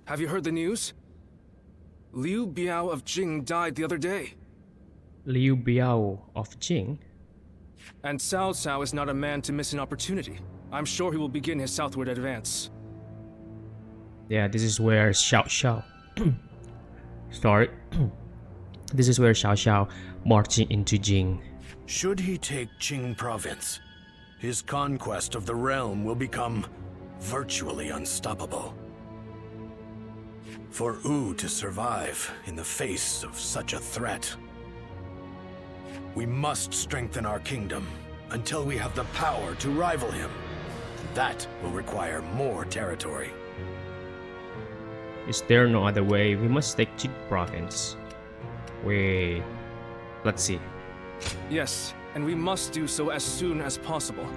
Have you heard the news? Liu Biao of Jing died the other day. Liu Biao of Jing? And Cao Cao is not a man to miss an opportunity. I'm sure he will begin his southward advance. Yeah, this is where Xiao Xiao start. This is where Xiao Xiao marching into Jing. Should he take Qing province, his conquest of the realm will become virtually unstoppable. For Wu to survive in the face of such a threat, we must strengthen our kingdom until we have the power to rival him. That will require more territory. Is there no other way? We must take Jing province. Wait, let's see. Yes, and we must do so as soon as possible.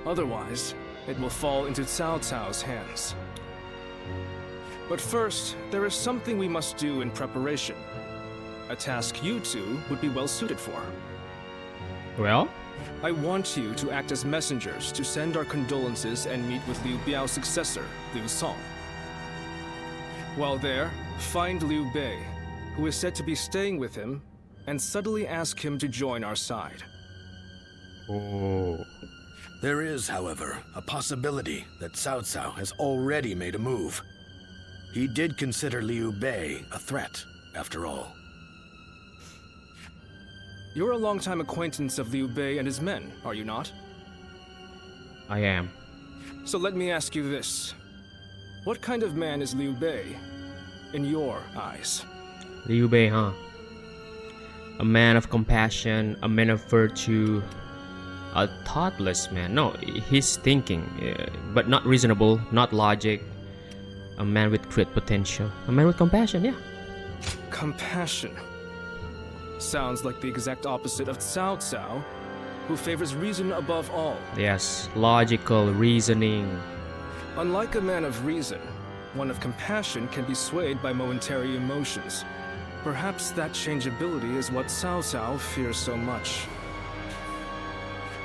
Otherwise, it will fall into Cao Cao's hands. But first, there is something we must do in preparation. A task you two would be well suited for. Well, I want you to act as messengers to send our condolences and meet with Liu Biao's successor, Liu Song. While there, find Liu Bei, who is said to be staying with him, and subtly ask him to join our side. oh, There is, however, a possibility that Cao Cao has already made a move. He did consider Liu Bei a threat, after all. You're a longtime acquaintance of Liu Bei and his men, are you not? I am. So let me ask you this. What kind of man is Liu Bei, in your eyes? Liu Bei, huh? A man of compassion, a man of virtue, a thoughtless man. No, he's thinking, but not reasonable, not logic. A man with great potential. A man with compassion, yeah. Compassion. Sounds like the exact opposite of Cao Cao, who favors reason above all. Yes, logical reasoning. Unlike a man of reason, one of compassion can be swayed by momentary emotions. Perhaps that changeability is what Cao Cao fears so much.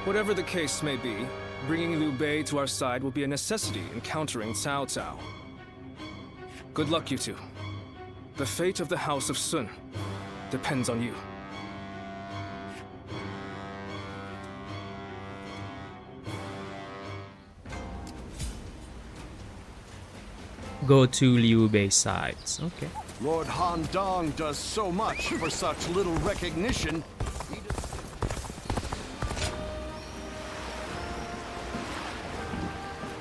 Whatever the case may be, bringing Liu Bei to our side will be a necessity in countering Cao Cao. Good luck, you two. The fate of the House of Sun depends on you. Go to Liu Bei's sides. Okay. Lord Han Dong does so much for such little recognition.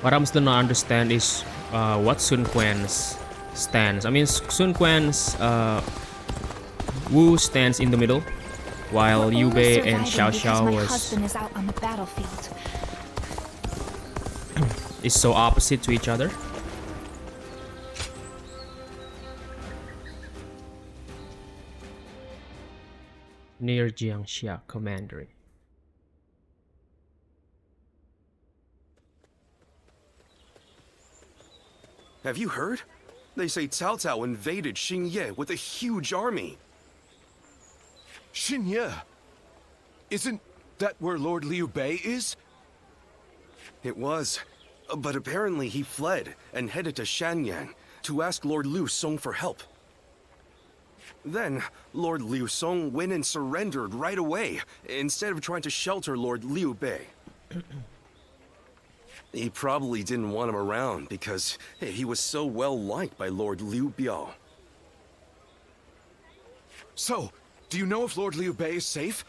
What I'm still not understand is what Sun Quan's stance. I mean, Sun Quan's Wu stands in the middle, while Liu Bei and Xiao Xiao my was husband is out on the battlefield. is so opposite to each other. Near Jiangxia Commandery. Have you heard? They say Cao Cao invaded Xingye with a huge army. Xinye. Isn't that where Lord Liu Bei is? It was, but apparently he fled and headed to Shanyang to ask Lord Liu Song for help. Then, Lord Liu Song went and surrendered right away, instead of trying to shelter Lord Liu Bei. He probably didn't want him around because he was so well liked by Lord Liu Biao. So, do you know if Lord Liu Bei is safe?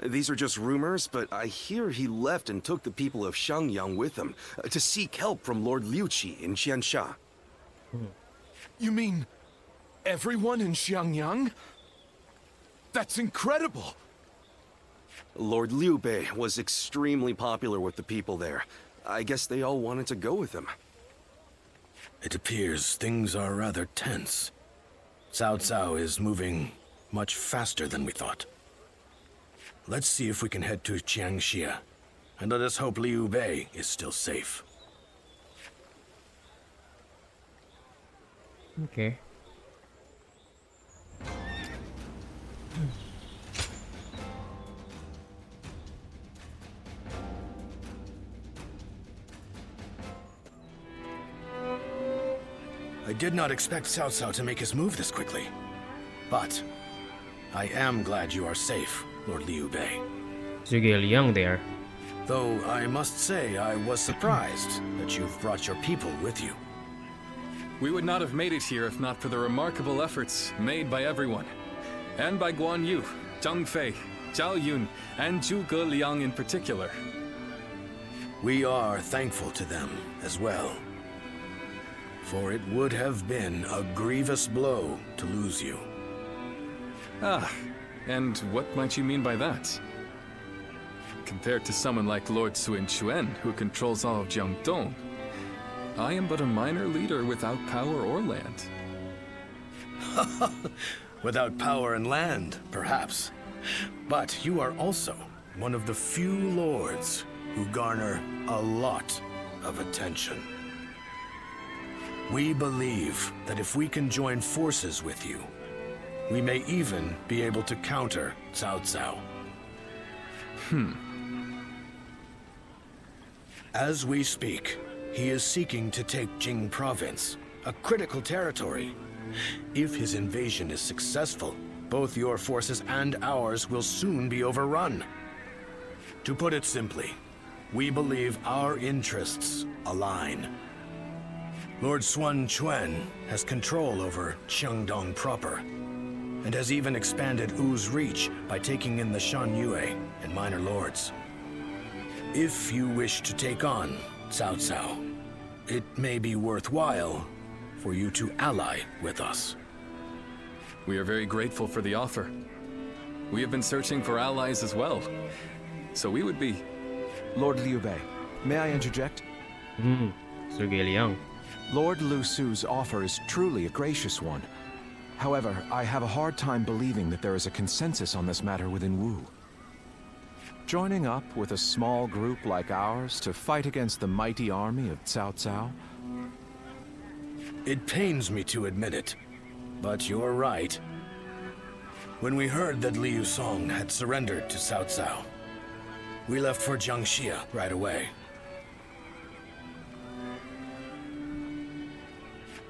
These are just rumors, but I hear he left and took the people of Xiangyang with him to seek help from Lord Liu Qi in Qiansha. You mean everyone in Xiangyang? That's incredible! Lord Liu Bei was extremely popular with the people there. I guess they all wanted to go with him. It appears things are rather tense. Cao Cao is moving much faster than we thought. Let's see if we can head to Jiangxia, and let us hope Liu Bei is still safe. Okay. I did not expect Cao Cao to make his move this quickly. But I am glad you are safe, Lord Liu Bei. Zhuge Liang there. Though I must say I was surprised that you've brought your people with you. We would not have made it here if not for the remarkable efforts made by everyone. And by Guan Yu, Zhang Fei, Zhao Yun, and Zhuge Liang in particular. We are thankful to them as well. For it would have been a grievous blow to lose you. Ah, and what might you mean by that? Compared to someone like Lord Sun Quan, who controls all of Jiangdong, I am but a minor leader without power or land. Without power and land, perhaps. But you are also one of the few lords who garner a lot of attention. We believe that if we can join forces with you, we may even be able to counter Cao Cao. As we speak, he is seeking to take Jing Province, a critical territory. If his invasion is successful, both your forces and ours will soon be overrun. To put it simply, we believe our interests align. Lord Sun Quan has control over Qiangdong proper, and has even expanded Wu's reach by taking in the Shan Yue and minor lords. If you wish to take on Cao Cao, it may be worthwhile for you to ally with us. We are very grateful for the offer. We have been searching for allies as well. So we would be... Lord Liu Bei, may I interject? Zhuge Liang. Lord Lu Su's offer is truly a gracious one. However, I have a hard time believing that there is a consensus on this matter within Wu. Joining up with a small group like ours to fight against the mighty army of Cao Cao? It pains me to admit it, but you're right. When we heard that Liu Song had surrendered to Cao Cao, we left for Jiangxia right away.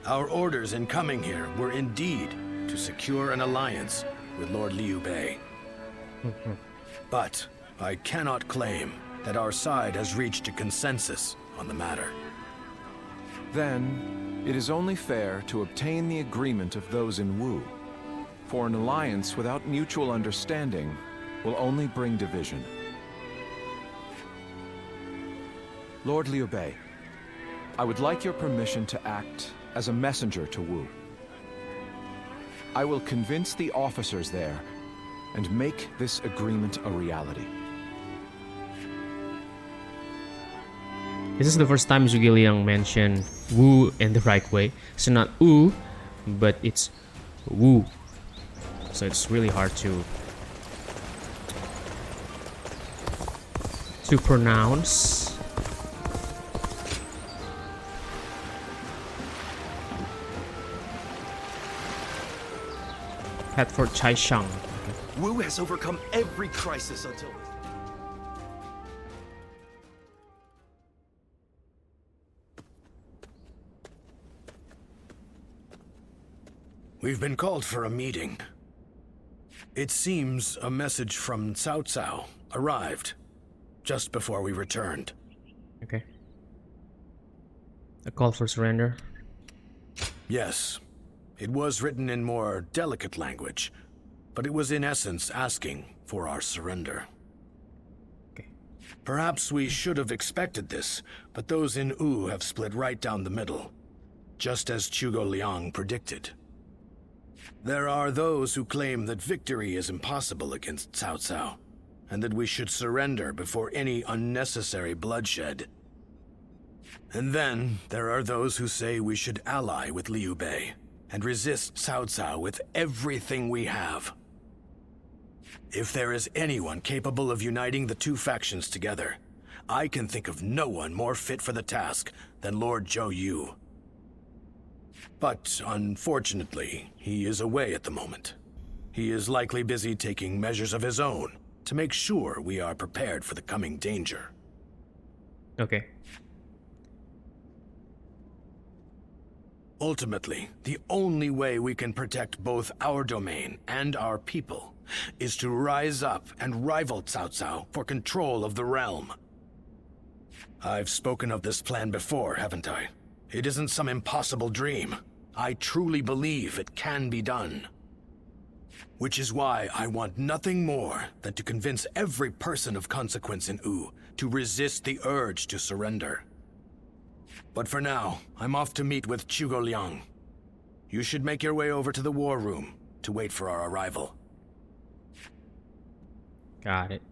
Our orders in coming here were indeed to secure an alliance with Lord Liu Bei. But I cannot claim that our side has reached a consensus on the matter. Then, it is only fair to obtain the agreement of those in Wu. For an alliance without mutual understanding will only bring division. Lord Liu Bei, I would like your permission to act as a messenger to Wu. I will convince the officers there and make this agreement a reality. This is the first time Zhuge Liang mentioned Wu in the right way. So not Wu, but it's Wu. So it's really hard to pronounce. Head for Chaishang. Wu has overcome every crisis until... We've been called for a meeting. It seems a message from Cao Cao arrived just before we returned. Okay. A call for surrender. Yes, it was written in more delicate language, but it was in essence asking for our surrender. Okay. Perhaps we should have expected this, but those in Wu have split right down the middle, just as Zhuge Liang predicted. There are those who claim that victory is impossible against Cao Cao, and that we should surrender before any unnecessary bloodshed. And then there are those who say we should ally with Liu Bei and resist Cao Cao with everything we have. If there is anyone capable of uniting the two factions together, I can think of no one more fit for the task than Lord Zhou Yu. But unfortunately, he is away at the moment. He is likely busy taking measures of his own to make sure we are prepared for the coming danger. Okay. Ultimately, the only way we can protect both our domain and our people is to rise up and rival Cao Cao for control of the realm. I've spoken of this plan before, haven't I? It isn't some impossible dream. I truly believe it can be done. Which is why I want nothing more than to convince every person of consequence in Wu to resist the urge to surrender. But for now, I'm off to meet with Zhuge Liang. You should make your way over to the war room to wait for our arrival. Got it.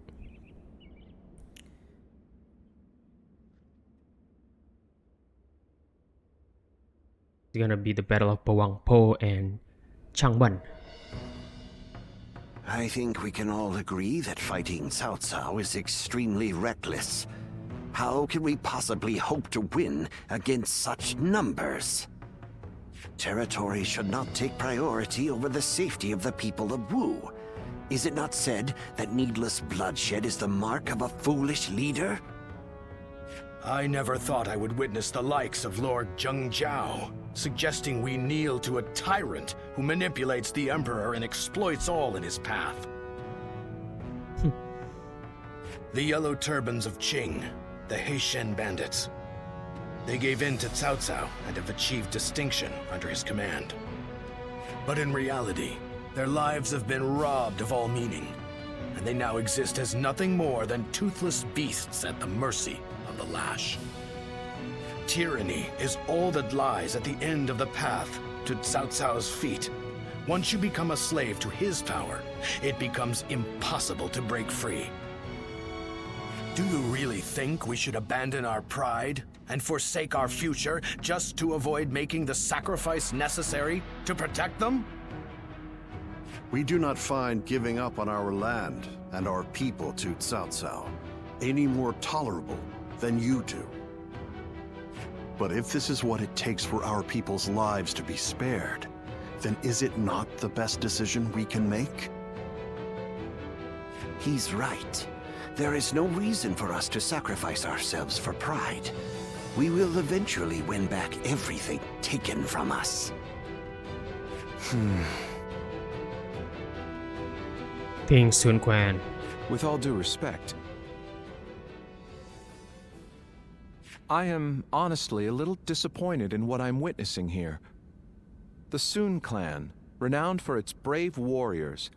It's gonna be the Battle of Pawang Po and Changban. I think we can all agree that fighting Cao Cao is extremely reckless. How can we possibly hope to win against such numbers? Territory should not take priority over the safety of the people of Wu. Is it not said that needless bloodshed is the mark of a foolish leader? I never thought I would witness the likes of Lord Zheng Jiao, suggesting we kneel to a tyrant who manipulates the Emperor and exploits all in his path. The Yellow Turbans of Qing, the Heishen bandits. They gave in to Cao Cao and have achieved distinction under his command. But in reality, their lives have been robbed of all meaning, and they now exist as nothing more than toothless beasts at the mercy of the lash. Tyranny is all that lies at the end of the path to Cao Cao's feet. Once you become a slave to his power, it becomes impossible to break free. Do you really think we should abandon our pride and forsake our future just to avoid making the sacrifice necessary to protect them? We do not find giving up on our land and our people to Cao Cao any more tolerable than you do. But if this is what it takes for our people's lives to be spared, then is it not the best decision we can make? He's right. There is no reason for us to sacrifice ourselves for pride. We will eventually win back everything taken from us. Ping Sun Quan. With all due respect, I am honestly a little disappointed in what I'm witnessing here. The Sun clan, renowned for its brave warriors,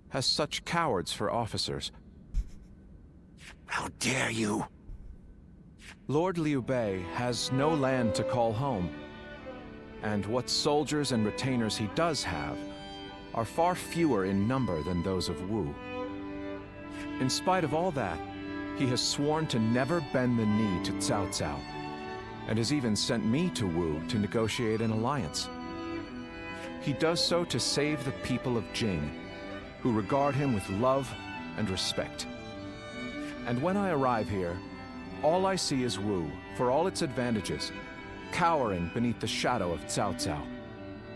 has such cowards for officers. How dare you! Lord Liu Bei has no land to call home, and what soldiers and retainers he does have are far fewer in number than those of Wu. In spite of all that, he has sworn to never bend the knee to Cao Cao, and has even sent me to Wu to negotiate an alliance. He does so to save the people of Jing, who regard him with love and respect. And when I arrive here, all I see is Wu, for all its advantages, cowering beneath the shadow of Cao Cao,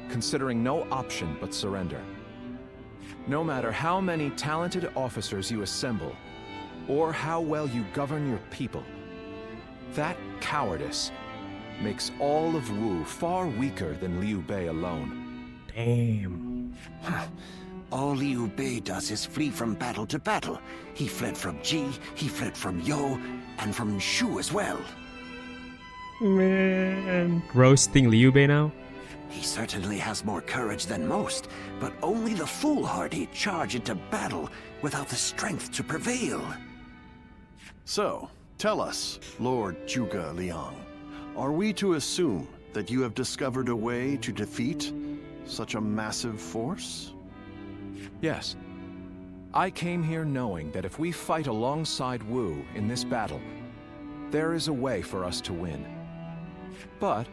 considering no option but surrender. No matter how many talented officers you assemble, or how well you govern your people, that cowardice makes all of Wu far weaker than Liu Bei alone. Damn. All Liu Bei does is flee from battle to battle. He fled from Ji, he fled from Yo, and from Shu as well. Man. Roasting Liu Bei now? He certainly has more courage than most, but only the foolhardy charge into battle without the strength to prevail. So, tell us, Lord Zhuge Liang, are we to assume that you have discovered a way to defeat such a massive force? Yes. I came here knowing that if we fight alongside Wu in this battle, there is a way for us to win. But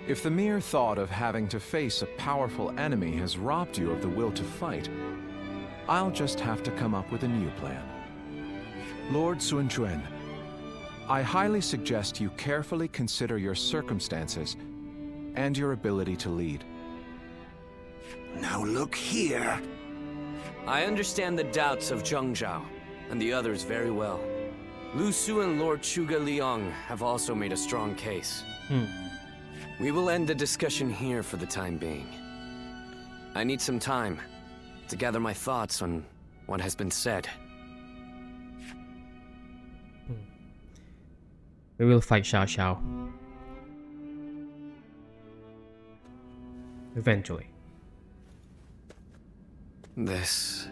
if the mere thought of having to face a powerful enemy has robbed you of the will to fight, I'll just have to come up with a new plan. Lord Sun Quan, I highly suggest you carefully consider your circumstances and your ability to lead. Now look here. I understand the doubts of Zheng Zhao and the others very well. Lu Su and Lord Zhuge Liang have also made a strong case. We will end the discussion here for the time being. I need some time to gather my thoughts on what has been said. We will fight Xiao Xiao. Eventually. This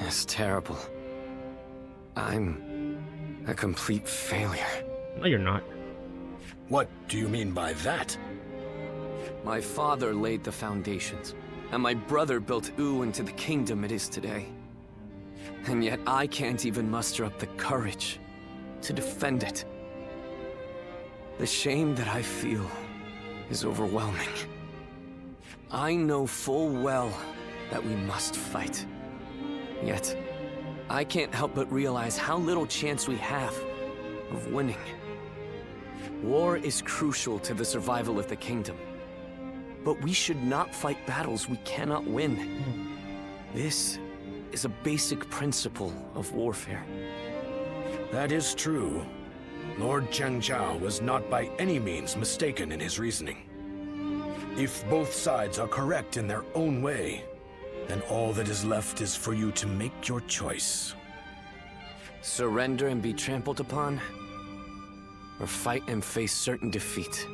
is terrible. I'm a complete failure. No, you're not. What do you mean by that? My father laid the foundations, and my brother built Wu into the kingdom it is today. And yet I can't even muster up the courage to defend it. The shame that I feel is overwhelming. I know full well that we must fight. Yet, I can't help but realize how little chance we have of winning. War is crucial to the survival of the kingdom. But we should not fight battles we cannot win. This is a basic principle of warfare. That is true. Lord Chengzhao was not by any means mistaken in his reasoning. If both sides are correct in their own way, then all that is left is for you to make your choice. Surrender and be trampled upon, or fight and face certain defeat.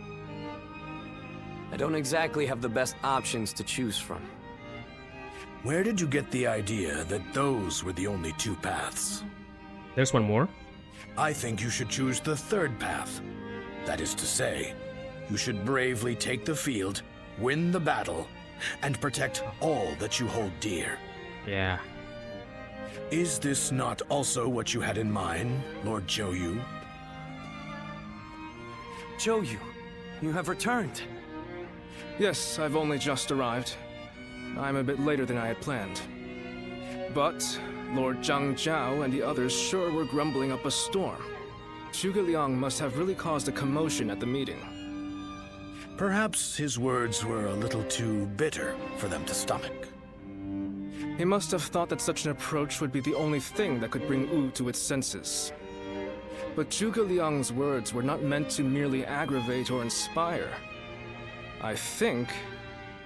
I don't exactly have the best options to choose from. Where did you get the idea that those were the only two paths? There's one more. I think you should choose the third path. That is to say, you should bravely take the field, win the battle, and protect all that you hold dear. Yeah. Is this not also what you had in mind, Lord Zhou Yu? Zhou Yu, you have returned. Yes, I've only just arrived. I'm a bit later than I had planned. But Lord Zhang Zhao and the others sure were grumbling up a storm. Zhuge Liang must have really caused a commotion at the meeting. Perhaps his words were a little too bitter for them to stomach. He must have thought that such an approach would be the only thing that could bring Wu to its senses. But Zhuge Liang's words were not meant to merely aggravate or inspire. I think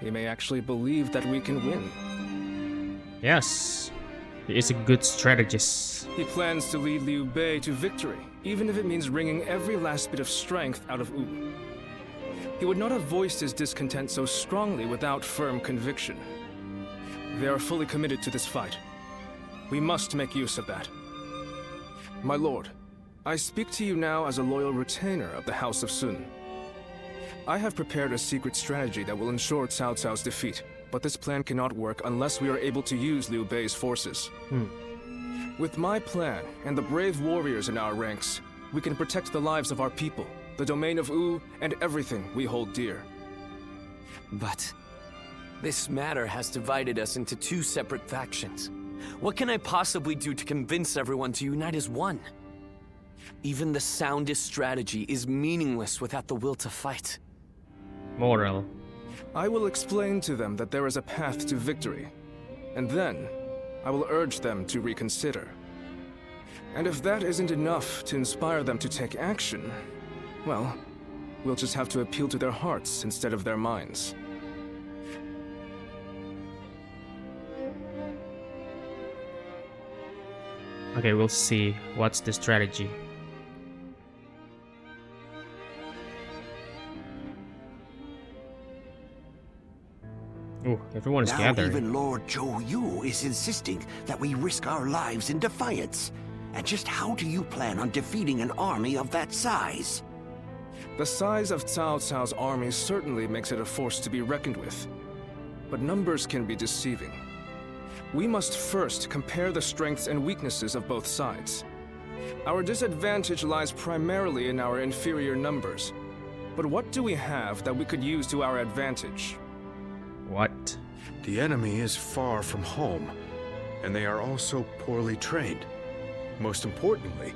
he may actually believe that we can win. Yes. He is a good strategist. He plans to lead Liu Bei to victory, even if it means wringing every last bit of strength out of Wu. He would not have voiced his discontent so strongly without firm conviction. They are fully committed to this fight. We must make use of that. My lord, I speak to you now as a loyal retainer of the House of Sun. I have prepared a secret strategy that will ensure Cao Cao's defeat, but this plan cannot work unless we are able to use Liu Bei's forces. With my plan and the brave warriors in our ranks, we can protect the lives of our people, the domain of Wu, and everything we hold dear. But this matter has divided us into two separate factions. What can I possibly do to convince everyone to unite as one? Even the soundest strategy is meaningless without the will to fight. Moral. I will explain to them that there is a path to victory, and then I will urge them to reconsider. And if that isn't enough to inspire them to take action, well, we'll just have to appeal to their hearts instead of their minds. Okay, we'll see. What's the strategy? Oh, everyone is now gathering. Even Lord Zhou Yu is insisting that we risk our lives in defiance. And just how do you plan on defeating an army of that size? The size of Cao Cao's army certainly makes it a force to be reckoned with. But numbers can be deceiving. We must first compare the strengths and weaknesses of both sides. Our disadvantage lies primarily in our inferior numbers. But what do we have that we could use to our advantage? What? The enemy is far from home, and they are also poorly trained. Most importantly,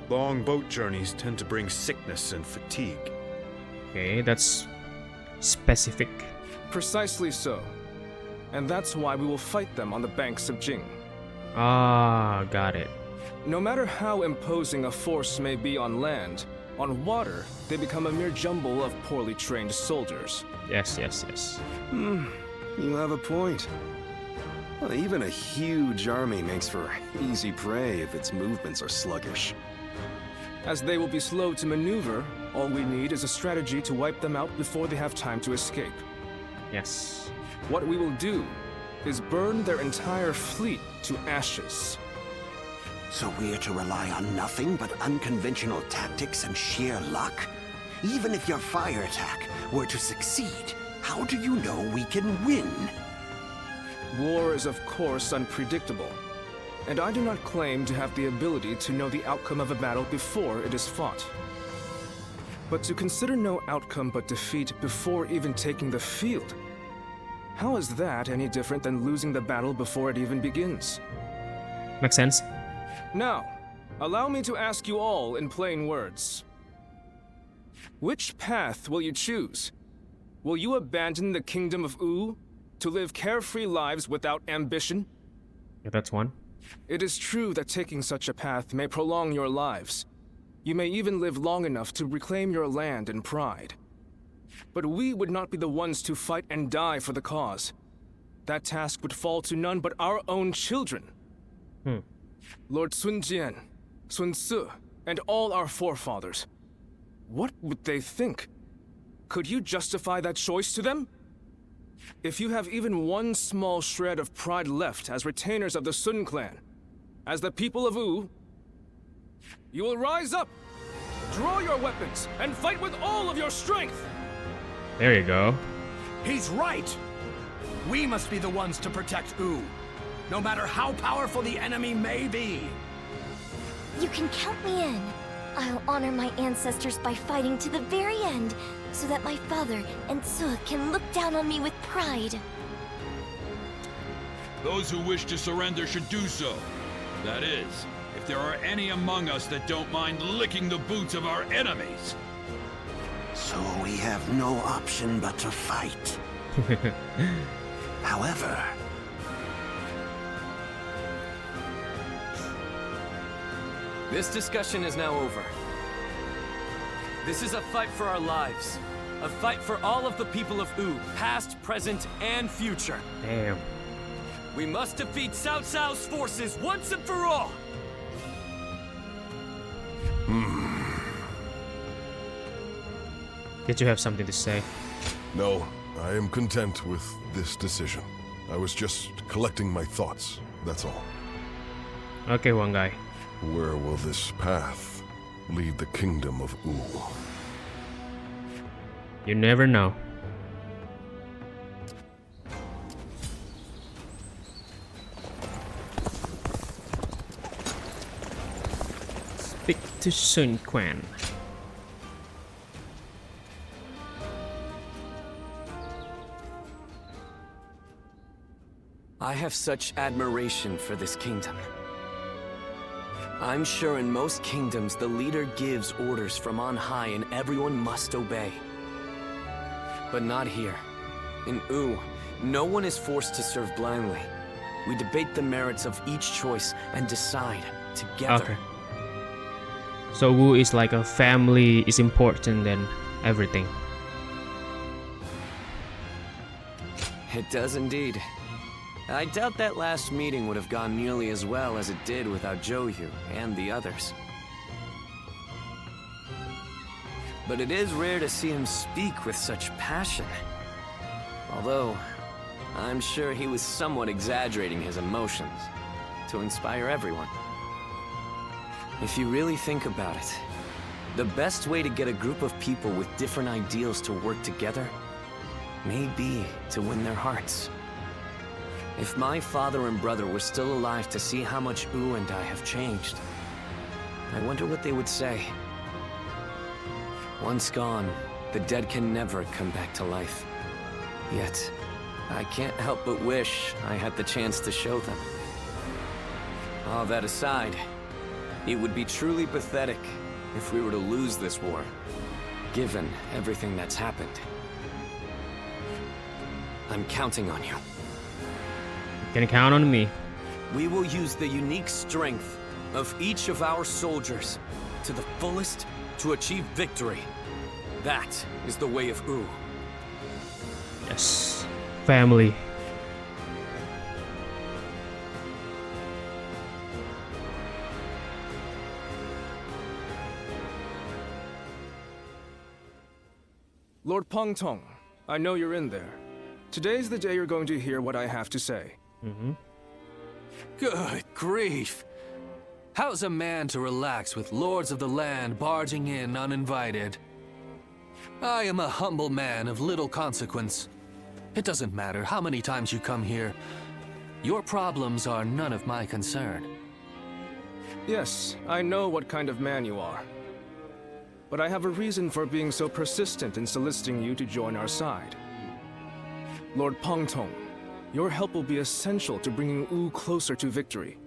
long boat journeys tend to bring sickness and fatigue. Okay, that's specific. Precisely so. And that's why we will fight them on the banks of Jing. Ah, got it. No matter how imposing a force may be on land, On water, they become a mere jumble of poorly trained soldiers. Yes, yes, yes. You have a point. Well, even a huge army makes for easy prey if its movements are sluggish. As they will be slow to maneuver, all we need is a strategy to wipe them out before they have time to escape. Yes. What we will do is burn their entire fleet to ashes. So we're to rely on nothing but unconventional tactics and sheer luck? Even if your fire attack were to succeed, how do you know we can win? War is of course unpredictable, and I do not claim to have the ability to know the outcome of a battle before it is fought. But to consider no outcome but defeat before even taking the field, how is that any different than losing the battle before it even begins? Makes sense? Now, allow me to ask you all in plain words. Which path will you choose? Will you abandon the kingdom of Wu to live carefree lives without ambition? Yeah, that's one. It is true that taking such a path may prolong your lives. You may even live long enough to reclaim your land and pride. But we would not be the ones to fight and die for the cause. That task would fall to none but our own children. Lord Sun Jian, Sun Ce, and all our forefathers. What would they think? Could you justify that choice to them? If you have even one small shred of pride left as retainers of the Sun clan, as the people of Wu, you will rise up, draw your weapons, and fight with all of your strength! There you go. He's right! We must be the ones to protect Wu, no matter how powerful the enemy may be. You can count me in. I'll honor my ancestors by fighting to the very end, so that my father and Ce can look down on me with pride. Those who wish to surrender should do so. That is, if there are any among us that don't mind licking the boots of our enemies. So we have no option but to fight. However... This discussion is now over. This is a fight for our lives. A fight for all of the people of Wu, past, present, and future. Damn. We must defeat Cao Cao's forces once and for all! Did you have something to say? No, I am content with this decision. I was just collecting my thoughts, that's all. Okay, one guy. Where will this path lead the kingdom of Wu? You never know. Speak to Sun Quan. I have such admiration for this kingdom. I'm sure in most kingdoms the leader gives orders from on high and everyone must obey. But not here. In Wu, no one is forced to serve blindly. We debate the merits of each choice and decide together. Okay. So Wu is like a family is important than everything. It does indeed. I doubt that last meeting would have gone nearly as well as it did without Zhou Yu and the others. But it is rare to see him speak with such passion. Although, I'm sure he was somewhat exaggerating his emotions to inspire everyone. If you really think about it, the best way to get a group of people with different ideals to work together may be to win their hearts. If my father and brother were still alive to see how much Wu and I have changed, I wonder what they would say. Once gone, the dead can never come back to life. Yet, I can't help but wish I had the chance to show them. All that aside, it would be truly pathetic if we were to lose this war, given everything that's happened. I'm counting on you. Can count on me. We will use the unique strength of each of our soldiers to the fullest to achieve victory. That is the way of Wu. Yes. Family. Lord Peng Tong, I know you're in there. Today's the day you're going to hear what I have to say. Good grief. How's a man to relax with lords of the land barging in uninvited? I am a humble man of little consequence. It doesn't matter how many times you come here. Your problems are none of my concern. Yes, I know what kind of man you are. But I have a reason for being so persistent in soliciting you to join our side. Lord Peng Tong, your help will be essential to bringing Wu closer to victory.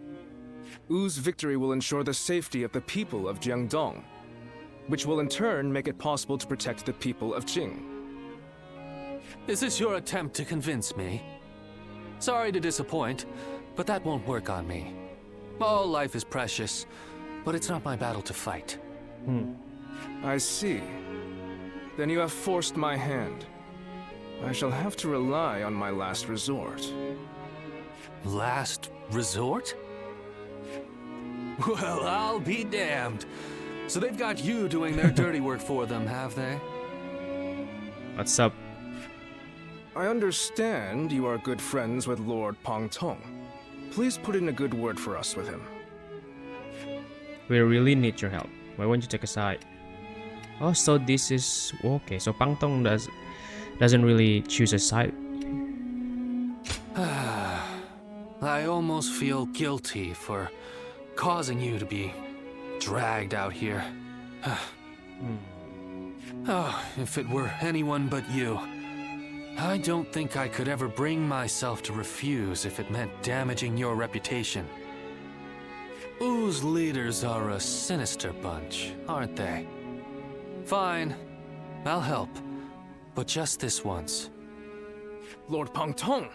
Wu's victory will ensure the safety of the people of Jiangdong, which will in turn make it possible to protect the people of Jing. Is this your attempt to convince me? Sorry to disappoint, but that won't work on me. All life is precious, but it's not my battle to fight. I see. Then you have forced my hand. I shall have to rely on my last resort. Last resort? Well, I'll be damned. So they've got you doing their dirty work for them, have they? What's up? I understand you are good friends with Lord Peng Tong. Please put in a good word for us with him. We really need your help. Why won't you take a side? Oh, so this is okay. So Peng Tong doesn't really choose a side. I almost feel guilty for causing you to be dragged out here. Oh, if it were anyone but you. I don't think I could ever bring myself to refuse if it meant damaging your reputation. Wu's leaders are a sinister bunch, aren't they? Fine, I'll help, but just this once. Lord Peng Tong!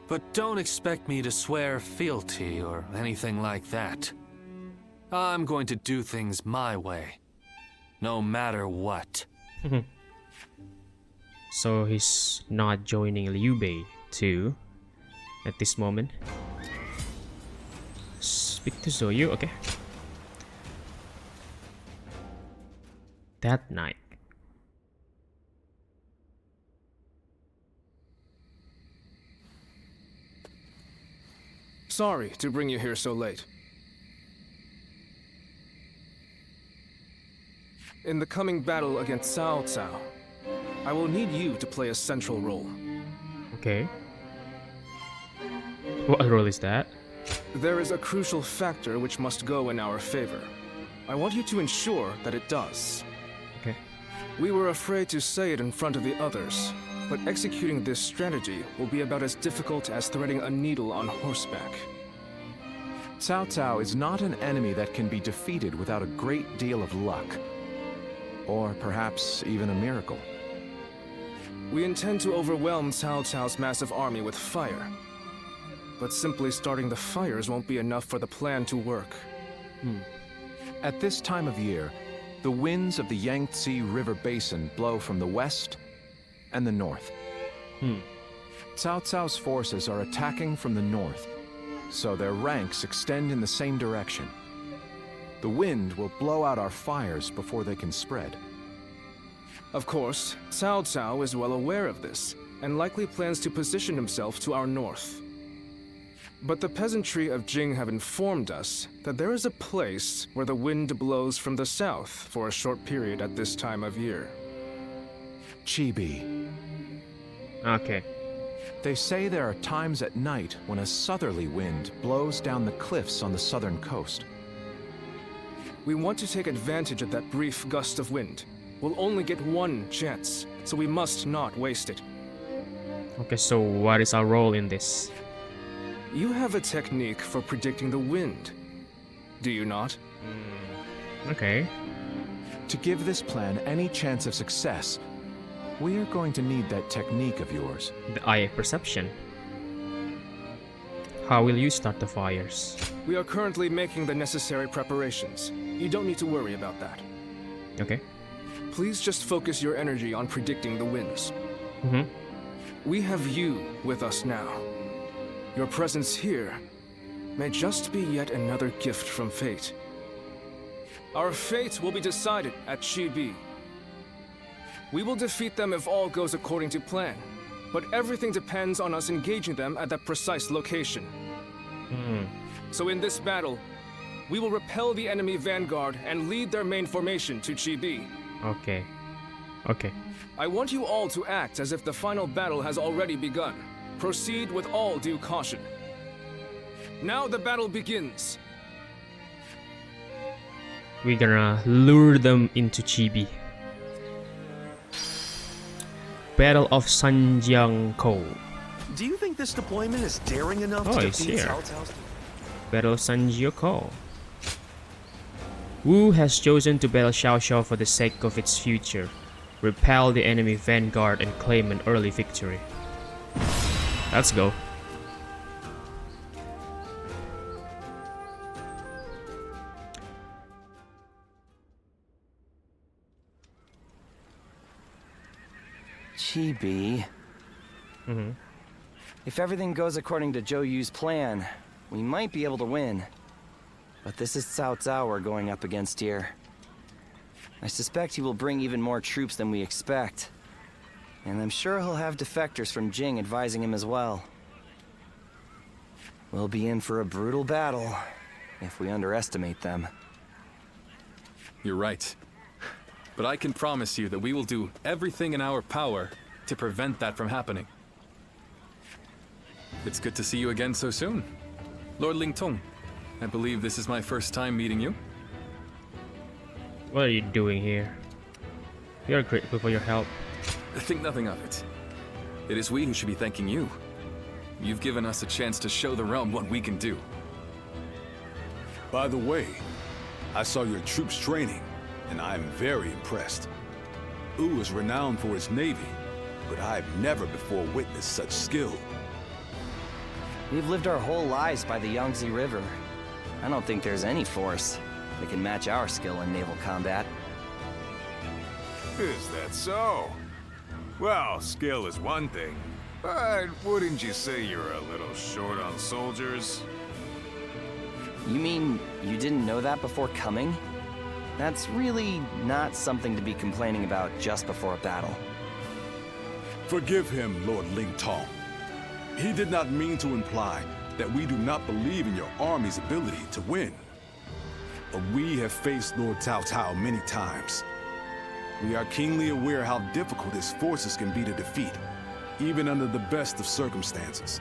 But don't expect me to swear fealty or anything like that. I'm going to do things my way, no matter what. So he's not joining Liu Bei too at this moment. Speak to Zoyu, okay. That night. Sorry to bring you here so late. In the coming battle against Cao Cao, I will need you to play a central role. Okay. What role is that? There is a crucial factor which must go in our favor. I want you to ensure that it does. Okay. We were afraid to say it in front of the others, but executing this strategy will be about as difficult as threading a needle on horseback. Cao Cao is not an enemy that can be defeated without a great deal of luck. Or perhaps even a miracle. We intend to overwhelm Cao Cao's massive army with fire. But simply starting the fires won't be enough for the plan to work. At this time of year, the winds of the Yangtze River Basin blow from the west and the north. Cao Cao's forces are attacking from the north, so their ranks extend in the same direction. The wind will blow out our fires before they can spread. Of course, Cao Cao is well aware of this, and likely plans to position himself to our north. But the peasantry of Jing have informed us that there is a place where the wind blows from the south for a short period at this time of year. Chibi. Okay. They say there are times at night when a southerly wind blows down the cliffs on the southern coast. We want to take advantage of that brief gust of wind. We'll only get one chance, so we must not waste it. Okay, so what is our role in this? You have a technique for predicting the wind, do you not? Okay. To give this plan any chance of success, we are going to need that technique of yours. The eye perception. How will you start the fires? We are currently making the necessary preparations. You don't need to worry about that. Okay. Please just focus your energy on predicting the winds. We have you with us now. Your presence here may just be yet another gift from fate. Our fate will be decided at Chibi. We will defeat them if all goes according to plan, but everything depends on us engaging them at that precise location. So in this battle, we will repel the enemy vanguard and lead their main formation to Chibi. Okay. Okay. I want you all to act as if the final battle has already begun. Proceed with all due caution. Now the battle begins. We're gonna lure them into Chibi. Battle of Sanjiangkou. Do you think this deployment is daring enough Oh, to it's defeat here. Cao Cao's? Battle of Sanjiangkou. Wu has chosen to battle Xiao Xiao for the sake of its future, repel the enemy vanguard and claim an early victory. Let's go. Chibi. If everything goes according to Zhou Yu's plan, we might be able to win. But this is Cao Cao we're going up against here. I suspect he will bring even more troops than we expect. And I'm sure he'll have defectors from Jing advising him as well. We'll be in for a brutal battle if we underestimate them. You're right. But I can promise you that we will do everything in our power to prevent that from happening. It's good to see you again so soon. Lord Lingtong, I believe this is my first time meeting you. What are you doing here? We are grateful for your help. Think nothing of it. It is we who should be thanking you. You've given us a chance to show the realm what we can do. By the way, I saw your troops training, and I'm very impressed. Wu is renowned for its navy, but I've never before witnessed such skill. We've lived our whole lives by the Yangtze River. I don't think there's any force that can match our skill in naval combat. Is that so? Well, skill is one thing, but wouldn't you say you're a little short on soldiers? You mean you didn't know that before coming? That's really not something to be complaining about just before a battle. Forgive him, Lord Lingtong. He did not mean to imply that we do not believe in your army's ability to win. But we have faced Lord Cao Cao many times. We are keenly aware how difficult his forces can be to defeat, even under the best of circumstances.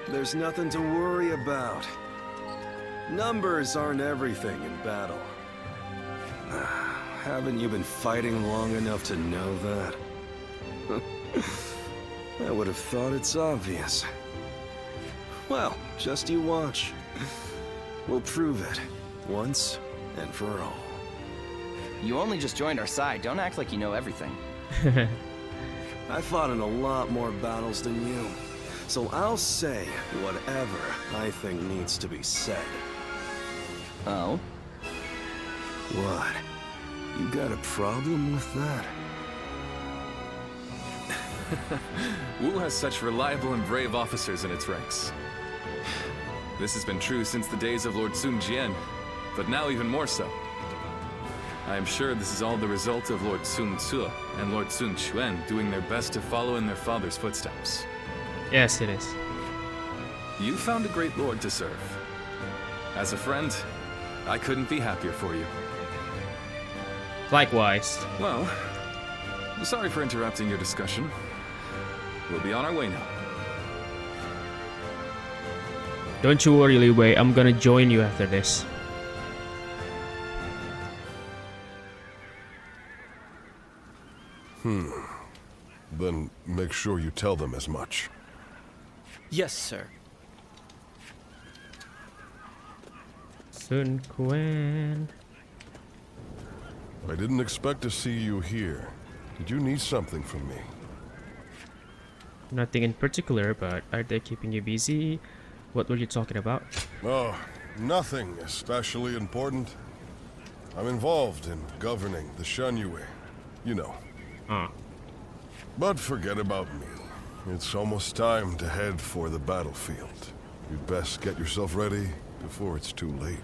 There's nothing to worry about. Numbers aren't everything in battle. Haven't you been fighting long enough to know that? I would have thought it's obvious. Well, just you watch. We'll prove it, once and for all. You only just joined our side. Don't act like you know everything. I fought in a lot more battles than you, so I'll say whatever I think needs to be said. Oh? What? You got a problem with that? Wu has such reliable and brave officers in its ranks. This has been true since the days of Lord Sun Jian, but now even more so. I am sure this is all the result of Lord Sun Ce and Lord Sun Quan doing their best to follow in their father's footsteps. Yes, it is. You found a great lord to serve. As a friend, I couldn't be happier for you. Likewise. Well, sorry for interrupting your discussion. We'll be on our way now. Don't you worry, Li Wei. I'm gonna join you after this. Then make sure you tell them as much. Yes, sir. Sun Quan. I didn't expect to see you here. Did you need something from me? Nothing in particular, but are they keeping you busy? What were you talking about? Oh, nothing especially important. I'm involved in governing the Shanyue. You know. But forget about me. It's almost time to head for the battlefield. You'd best get yourself ready before it's too late.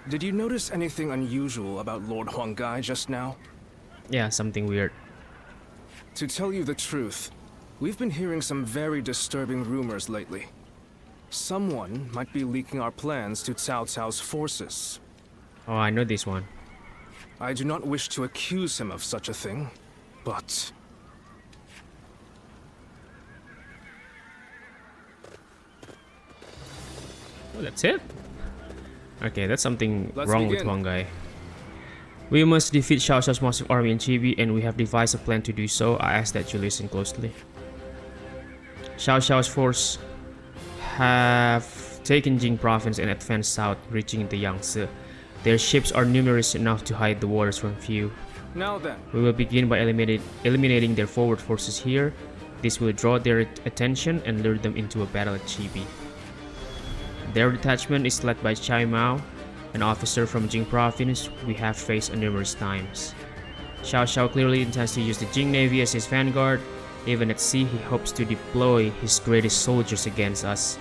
Did you notice anything unusual about Lord Huangai just now? Yeah, something weird. To tell you the truth, we've been hearing some very disturbing rumors lately. Someone might be leaking our plans to Cao Cao's forces. Oh, I know this one. I do not wish to accuse him of such a thing, but... Oh, that's it? Okay, that's something Let's wrong begin. with Huangai. We must defeat Xiao Xiao's massive army in Chibi, and we have devised a plan to do so. I ask that you listen closely. Xiao Xiao's force have taken Jing province and advanced south, reaching the Yangtze. Their ships are numerous enough to hide the waters from view. Now then. We will begin by eliminating their forward forces here. This will draw their attention and lure them into a battle at Chibi. Their detachment is led by Chai Mao, an officer from Jing province we have faced numerous times. Xiao Xiao clearly intends to use the Jing Navy as his vanguard. Even at sea, he hopes to deploy his greatest soldiers against us.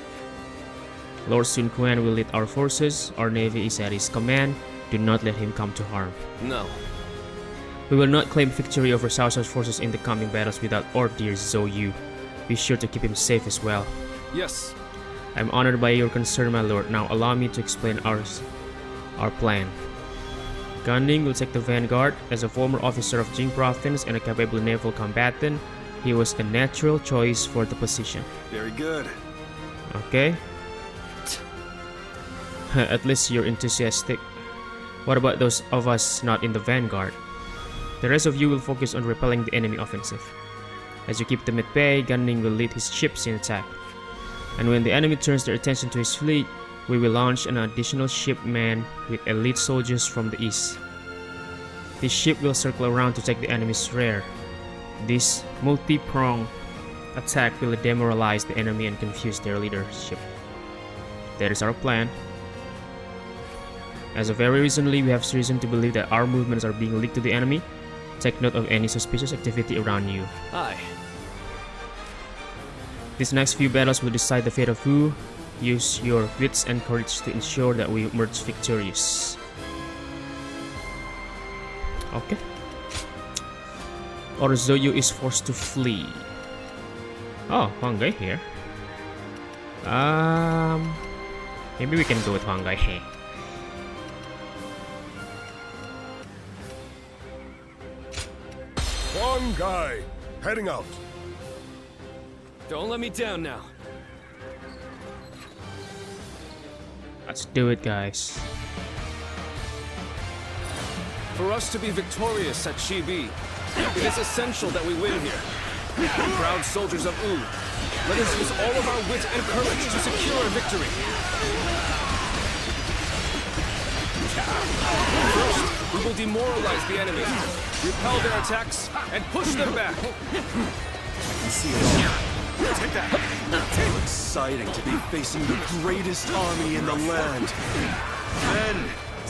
Lord Sun Quan will lead our forces. Our navy is at his command. Do not let him come to harm. No. We will not claim victory over Cao Cao's forces in the coming battles without our dear Zhou Yu. Be sure to keep him safe as well. Yes. I'm honored by your concern, my lord. Now allow me to explain our plan. Gan Ning will take the vanguard. As a former officer of Jing province and a capable naval combatant, he was a natural choice for the position. Very good. Okay. At least you're enthusiastic. What about those of us not in the vanguard? The rest of you will focus on repelling the enemy offensive. As you keep them at bay, Gan Ning will lead his ships in attack. And when the enemy turns their attention to his fleet, we will launch an additional ship manned with elite soldiers from the east. This ship will circle around to take the enemy's rear. This multi-pronged attack will demoralize the enemy and confuse their leadership. That is our plan. As of very recently, we have reason to believe that our movements are being leaked to the enemy. Take note of any suspicious activity around you. Aye. These next few battles will decide the fate of Wu. Use your wits and courage to ensure that we emerge victorious. Okay. Or Zhou Yu is forced to flee. Oh, Huangai here. Maybe we can go with Huangai. Hey. Huangai, heading out. Don't let me down now. Let's do it, guys. For us to be victorious at Chibi, it is essential that we win here. Proud soldiers of Wu, let us use all of our wit and courage to secure a victory. First, we will demoralize the enemy, repel their attacks, and push them back. I can see it all. Take that! It's exciting to be facing the greatest army in the land. Men,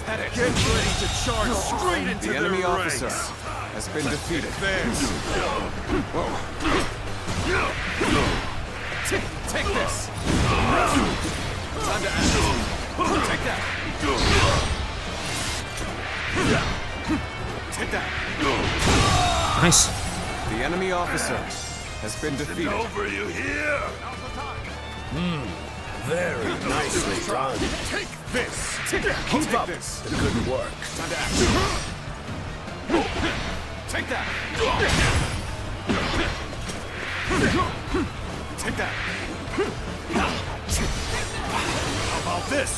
get ready to charge straight into the their enemy ranks. officer has been defeated. Take this! Time to act. Take that! Take that! Nice. The enemy officer has been defeated. Over, you hear? Very nicely done. Take this! Keep up the good work. Time to act. Take that! Take that! How about this?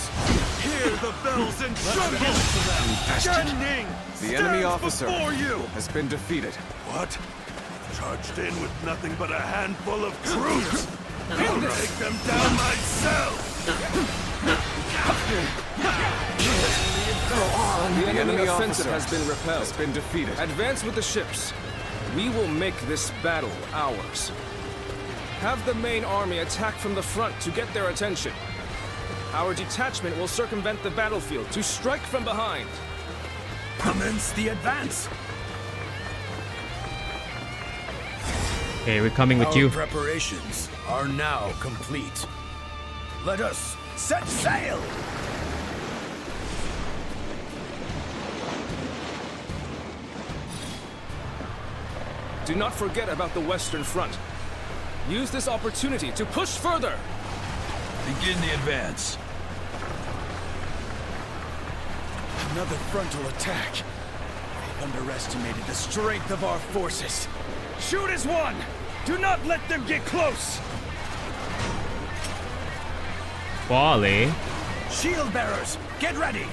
Hear the bells and tremble! Gan Ning! The enemy officer before you! has been defeated. What? Charged in with nothing but a handful of troops. I'll take them down myself. The enemy offensive officer has been repelled. has been defeated. Advance with the ships. We will make this battle ours. Have the main army attack from the front to get their attention. Our detachment will circumvent the battlefield to strike from behind. Commence the advance. Okay, we're coming with you. Our preparations are now complete. Let us set sail! Do not forget about the Western Front. Use this opportunity to push further. Begin the advance. Another frontal attack. They've underestimated the strength of our forces. Shoot as one! Do not let them get close! Wally. Shield bearers, get ready!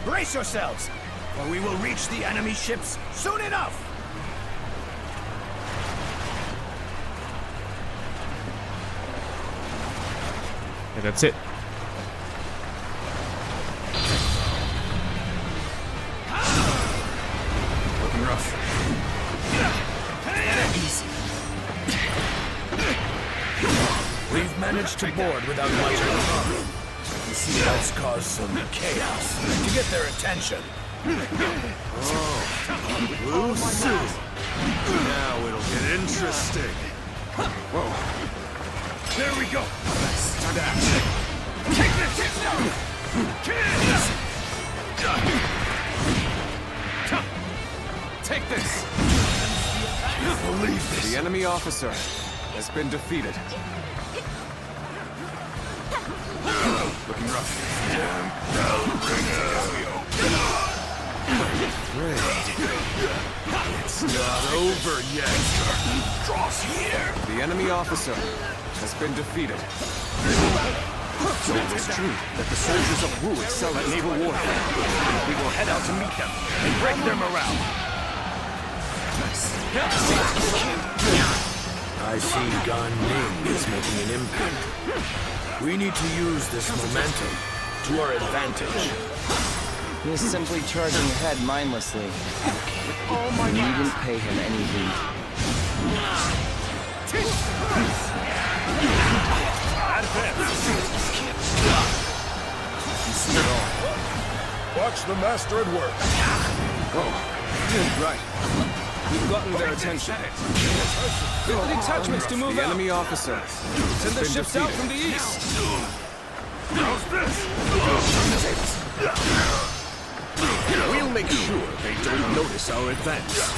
Brace yourselves, or we will reach the enemy ships soon enough! Yeah, that's it. Looking rough. Easy. We've managed to board without much harm. You see, that's caused some chaos to get their attention. Blue suit. Now it'll get interesting. Whoa. There we go. Take this! Take this! Can't believe this. The enemy officer has been defeated. Looking rough. It's not over yet. Cross here. The enemy officer has been defeated. So it is true that the soldiers of Wu excel at naval warfare. We will head out to meet them and break their morale. I see Gan Ning is making an impact. We need to use this momentum to our advantage. He is simply charging ahead mindlessly. And you didn't pay him any heed. You see it all. Watch the master at work. Whoa. Right. We've gotten their attention. Get the detachments to move The out. enemy officer Send the has been ships out defeated. from the east. How's this? We'll make sure they don't notice our advance.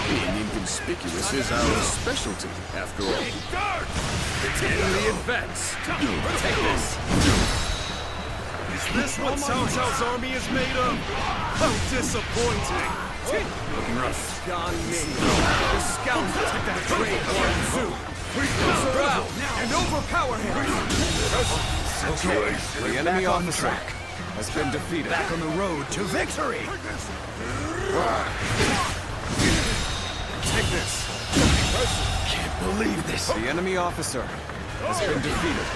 Being inconspicuous is our specialty, after all. In the advance. Take this. Is this what Cao Cao's army is made of? How disappointing. Looking rough. Gan Ning, the scoundrel that betrayed Guan Zu. We surround and overpower him. Okay, the enemy officer has been defeated. Back on the road to victory. Take this. Can't believe this. The enemy officer has been defeated.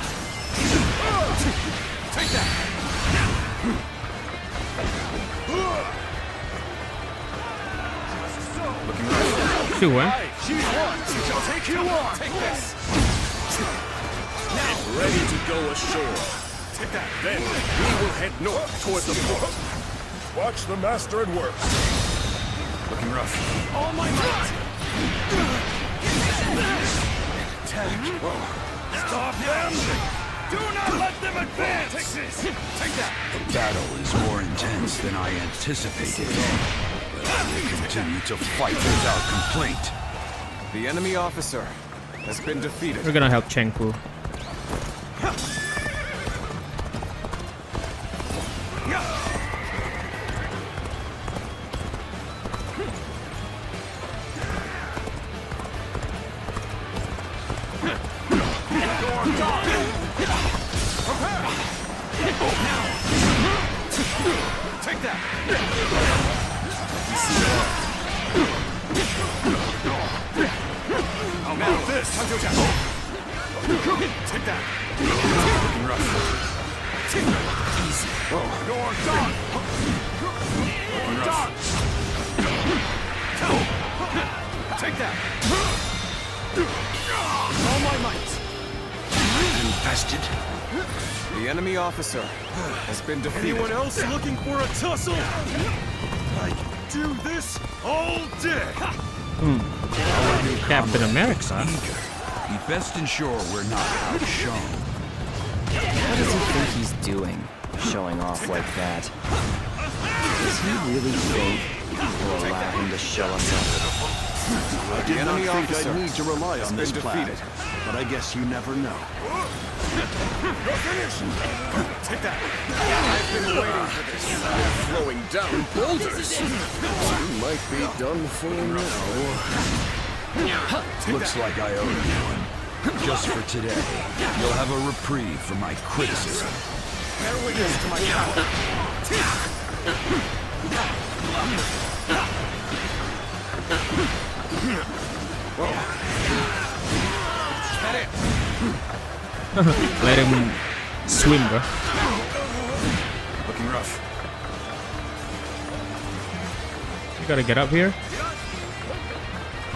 Take that. Looking right. Sure. She's one. She'll take you on. Take this. Now ready to go ashore. Take that. Then we will head north toward the port. Watch the master at work. Looking rough. All my might. Attack. Stop them. Do not let them advance. Take this. Take that. The battle is more intense than I anticipated. But I will continue to fight without complaint. The enemy officer has been defeated. We're gonna help Chengpu. Take that. I'll mount this. Take that. Looking rough. Easy. Whoa. You're done. Looking rough. Take that. All my might. Infested. The enemy officer has been defeated. Anyone else looking for a tussle? I can do this all day. Captain America. He best ensure we're not outshone. What does he think he's doing, showing off like that? Does he really think we'll allow him to show us up? I did not think I'd need to rely on this plan, but I guess you never know. Take that. I've been waiting for this. Flowing down boulders. You might be done for now. Looks like I owe you one. Just for today, you'll have a reprieve for my criticism. Bear witness to my Let him swim, bro. Looking rough. You gotta get up here.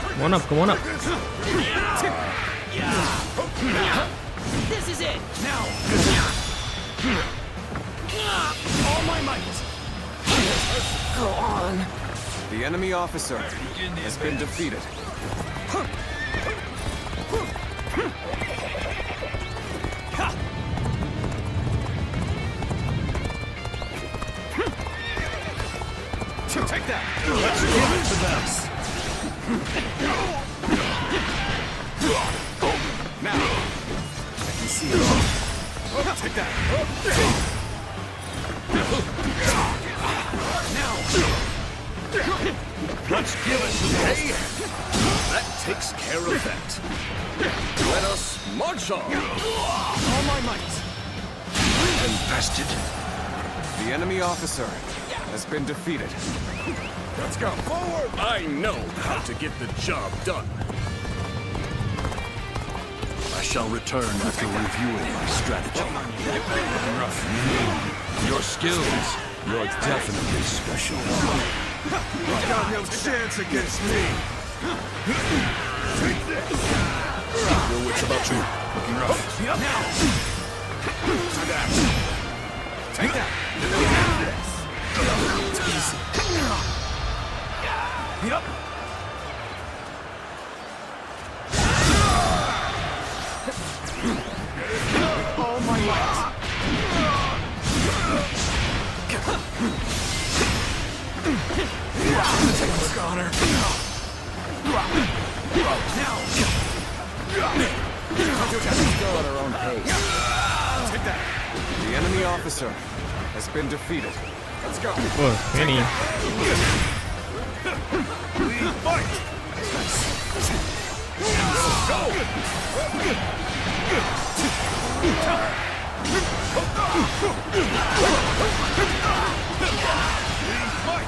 Come on up, come on up. This is it! Now! All my might! Go on. The enemy officer has been defeated. Take that! Let's give it to them! Now! I can see it all. Take that! Now! Let's give it to them! That takes care of that. Let us march on! All my might! Infested. The enemy officer has been defeated. Let's go. Forward! I know how to get the job done. I shall return after reviewing my strategy. Your skills, you're definitely special. You've got no chance against me. Your wits about you. Looking rough. Now! Take that! Yep. All my might. Take a look on her. Now. Go at our own pace. Take that. The enemy officer has been defeated. Let's go. Oh, Penny. We fight. Go.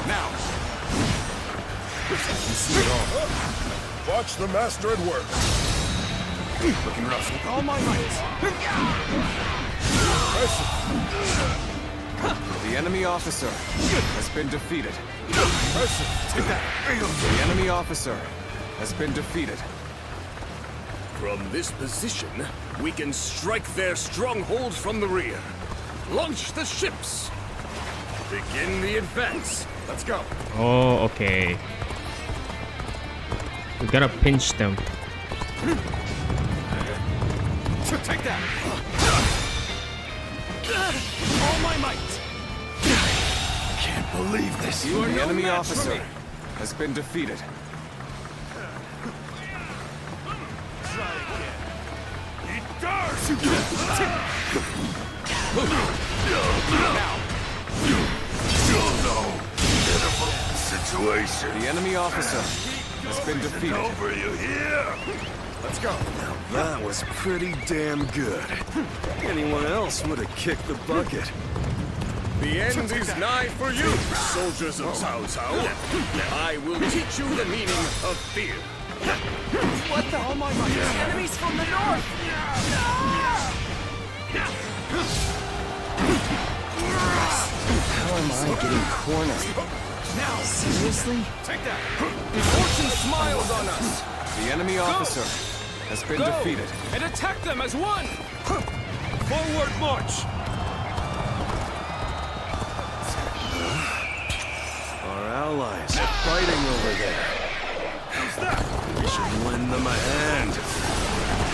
Now. You see it all. Watch the master at work. Looking rough with all my might. The enemy officer has been defeated. Take that. The enemy officer has been defeated. From this position, we can strike their stronghold from the rear. Launch the ships. Begin the advance. Let's go. Oh, okay. We gotta pinch them. Take that. All my might. Can't believe this. You are the enemy officer has been defeated. Situation. The enemy officer has been defeated. Over you here. Let's go. Now that was pretty damn good. Anyone else would have kicked the bucket. The end is nigh for you, soldiers of Cao Cao. I will teach you the meaning of fear. What the hell, my might? Enemies from the north! How am I getting cornered? Now! Seriously? Take that! Fortune smiles on us! The enemy officer has been Go defeated. and attack them as one! Forward march! Our allies are fighting over there. How's that? We should lend them a hand.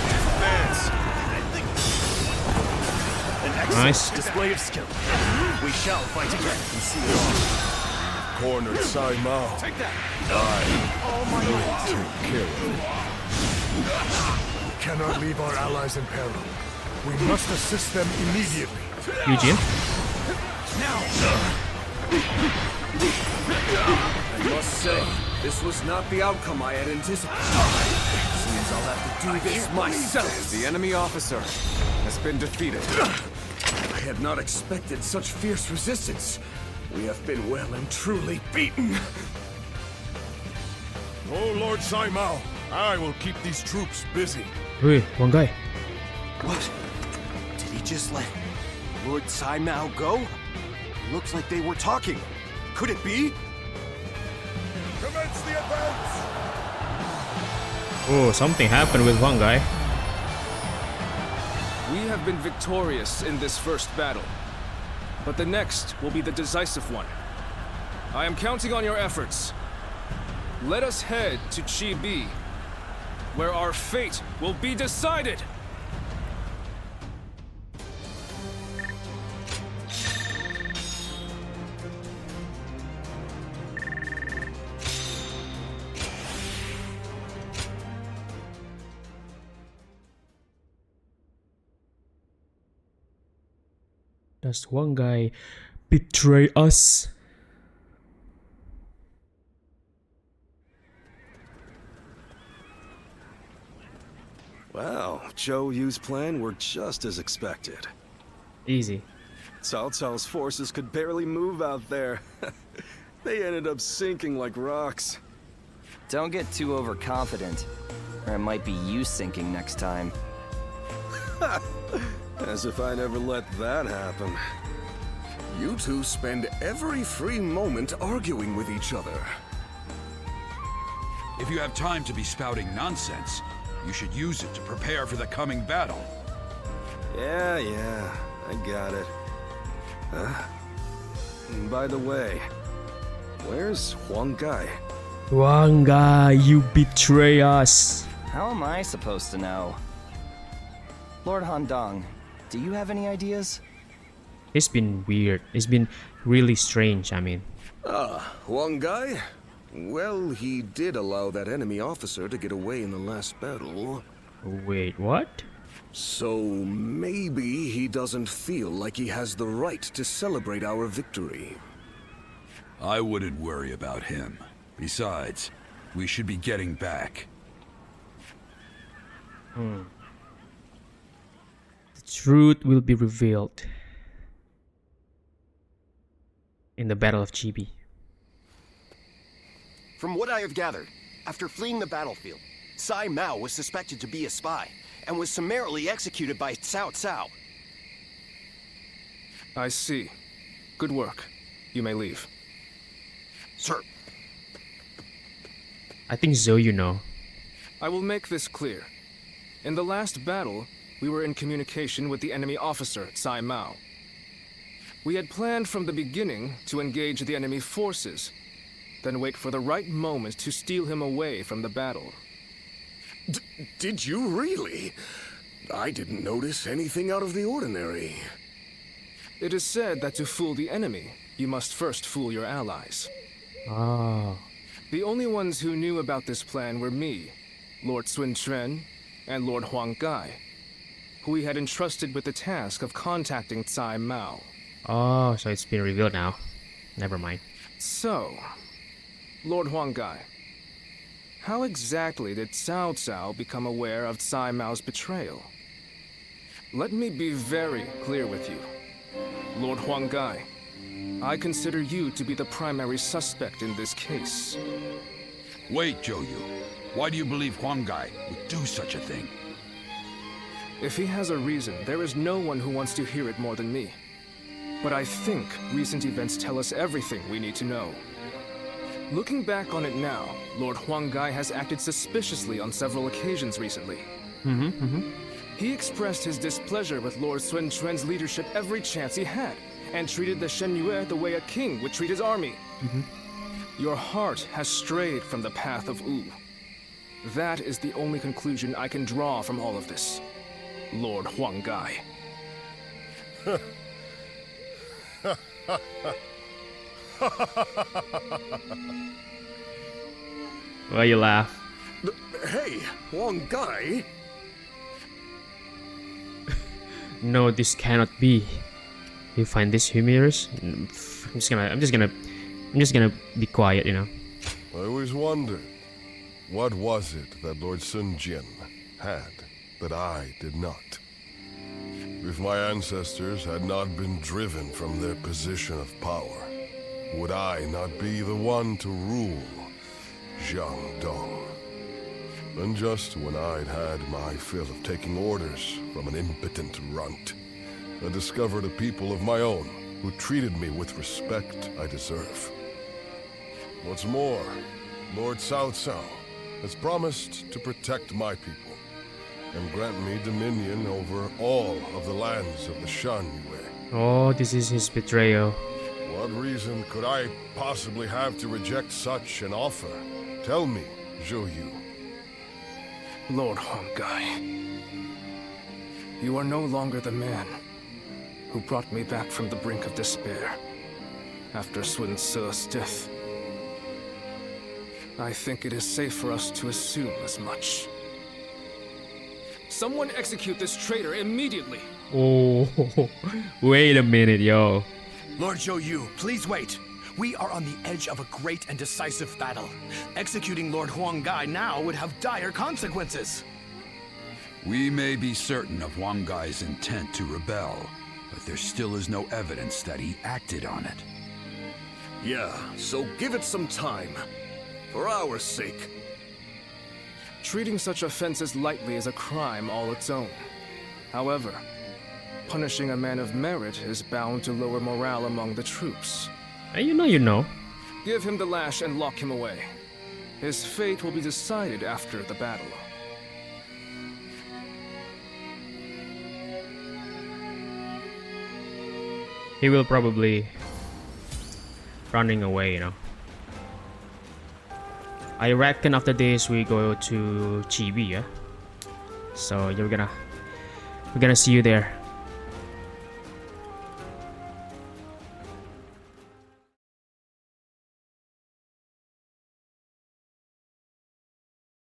Advance! An excellent Nice. display of skill. We shall fight again and see it all. Cornered Sai Mao. Take that! Take care of it. We cannot leave our allies in peril. We must assist them immediately. Eugene? I must say, this was not the outcome I had anticipated. Seems I'll have to do this myself. The enemy officer has been defeated. I had not expected such fierce resistance. We have been well and truly beaten. Oh, Lord Sai Mao, I will keep these troops busy. Hey, one guy. What? Did he just let Lord Sai Mao go? Looks like they were talking. Could it be? Commence the advance! Oh, something happened with one guy. We have been victorious in this first battle, but the next will be the decisive one. I am counting on your efforts. Let us head to Chibi, where our fate will be decided! Does one guy betray us? Well, Zhou Yu's plan were just as expected. Easy. Cao Cao's forces could barely move out there. They ended up sinking like rocks. Don't get too overconfident, or it might be you sinking next time. As if I never let that happen. You two spend every free moment arguing with each other. If you have time to be spouting nonsense, you should use it to prepare for the coming battle. Yeah, I got it. By the way, where's Huang Gai? One guy, you betray us. How am I supposed to know? Lord Handong, do you have any ideas? It's been weird. It's been really strange, I mean. Huang Gai? Well, he did allow that enemy officer to get away in the last battle. Wait, what? So maybe he doesn't feel like he has the right to celebrate our victory. I wouldn't worry about him. Besides, we should be getting back. The truth will be revealed in the Battle of Chibi. From what I have gathered, after fleeing the battlefield, Sai Mao was suspected to be a spy and was summarily executed by Cao Cao. I see. Good work. You may leave. Sir. I think Zhou, you know. I will make this clear. In the last battle, we were in communication with the enemy officer, Sai Mao. We had planned from the beginning to engage the enemy forces, then wait for the right moment to steal him away from the battle. Did you really? I didn't notice anything out of the ordinary. It is said that to fool the enemy, you must first fool your allies. Ah. The only ones who knew about this plan were me, Lord Sun Quan, and Lord Huang Gai, who we had entrusted with the task of contacting Tsai Mao. Oh, so it's been revealed now. Never mind. So, Lord Huang Gai, how exactly did Cao Cao become aware of Tsai Mao's betrayal? Let me be very clear with you. Lord Huang Gai, I consider you to be the primary suspect in this case. Wait, Zhou Yu. Why do you believe Huang Gai would do such a thing? If he has a reason, there is no one who wants to hear it more than me. But I think recent events tell us everything we need to know. Looking back on it now, Lord Huanggai has acted suspiciously on several occasions recently. He expressed his displeasure with Lord Sun Quan's leadership every chance he had, and treated the Shen Yue the way a king would treat his army. Your heart has strayed from the path of Wu. That is the only conclusion I can draw from all of this, Lord Huanggai. Why you laugh? Hey, Huanggai! No, this cannot be. You find this humorous? I'm just gonna be quiet, you know. I always wondered, what was it that Lord Sun Jian had that I did not? If my ancestors had not been driven from their position of power, would I not be the one to rule Jiangdong? And just when I'd had my fill of taking orders from an impotent runt, I discovered a people of my own who treated me with respect I deserve. What's more, Lord Cao Cao has promised to protect my people and grant me dominion over all of the lands of the Shan Yue. Oh, this is his betrayal. What reason could I possibly have to reject such an offer? Tell me, Zhou Yu. Lord Huanggai, you are no longer the man who brought me back from the brink of despair after Sun Ce's death. I think it is safe for us to assume as much. Someone execute this traitor immediately! Oh, wait a minute, yo. Lord Zhou Yu, please wait. We are on the edge of a great and decisive battle. Executing Lord Huanggai now would have dire consequences. We may be certain of Huanggai's intent to rebel, but there still is no evidence that he acted on it. Yeah, so give it some time. For our sake. Treating such offenses lightly is a crime all its own. However, punishing a man of merit is bound to lower morale among the troops. You know. Give him the lash and lock him away. His fate will be decided after the battle. He will probably running away, you know. I reckon after this we go to Chibi, yeah? So we're gonna see you there.